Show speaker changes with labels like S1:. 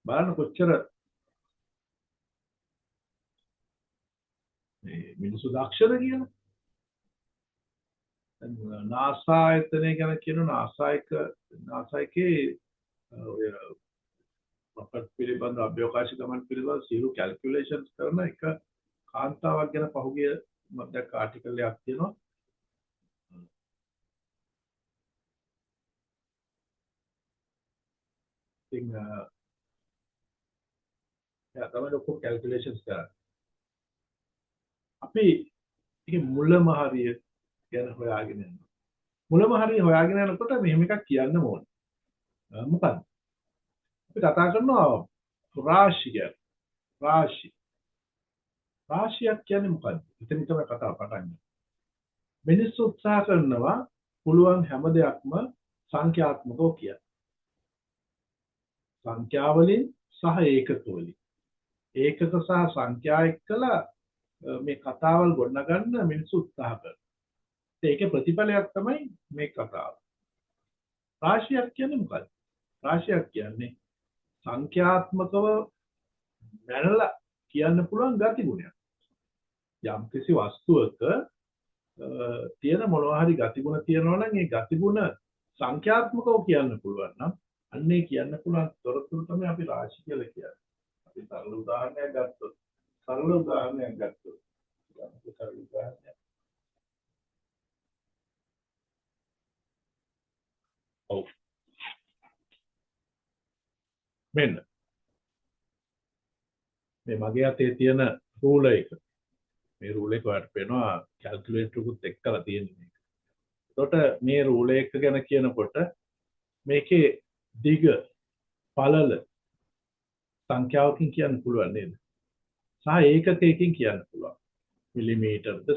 S1: බලන්න කොච්චර මේ මිනිස්සු දක්ෂද කියලා. නාසා ආයතනය ගැන කියන නාසා එකේ ඔය රොකට් පිළිබඳ අභ්‍යවකාශ ගමන් පිළිබඳ සියලු කැල්කියුලේෂන්ස් කරන එක කාන්තාවක් ගැන පහුගිය මම දැක්ක ආටිකල් එකක් තියෙනවා. ඉතින් එයා තමයි ලොකු කැල්කියුලේෂන්ස් කරන්නේ. අපි ඒකේ මුලම හරිය ගැන හොයාගෙන යනවා. මුලම හරිය හොයාගෙන යනකොට මෙහෙම එකක් කියන්න ඕනේ. මොකක්ද? අපි කතා කරනවා රාශි ගැන. රාශියක් කියන්නේ මොකක්ද? එතන තමයි කතාව පටන් ගන්නේ. මිනිස්සු උත්සාහ කරනවා පුළුවන් හැම දෙයක්ම සංඛ්‍යාත්මකව කියන්න. සංඛ්‍යා වලින් සහ ඒකක වලින්. ඒකක සහ සංඛ්‍යා එක්කලා මේ කතාවල් ගොඩනගන්න මිනිස්සු උත්සාහ කරනවා. ඒකේ ප්‍රතිඵලයක් තමයි මේ කතාව. රාශියක් කියන්නේ මොකක්ද? රාශියක් කියන්නේ සංඛ්‍යාත්මකව මැනලා කියන්න පුළුවන් ගති ගුණයක්. යම් කිසි වස්තුවක තියෙන මොනවා හරි ගති ගුණ තියෙනවා නම් ඒ ගති ගුණ සංඛ්‍යාත්මකව කියන්න පුළුවන් නම් අන්නේ කියන්න පුළුවන් තොරතුරු තමයි අපි රාශි කියලා කියන්නේ. අපි සරල උදාහරණයක් ගත්තොත් ඔව් මෙන්න මේ මගේ අතේ තියෙන රූලර් එක. මේ රූලර් එක වලට පේනවා කැල්කියුලේටර් උත් එක්කලා තියෙන මේක. එතකොට මේ රූලර් එක ගැන කියනකොට මේකේ දිග පළල සංඛ්‍යාවකින් කියන්න පුළුවන් නේද? සහ ඒකකයකින් කියන්න පුළුවන්. මිලිමීටර්ද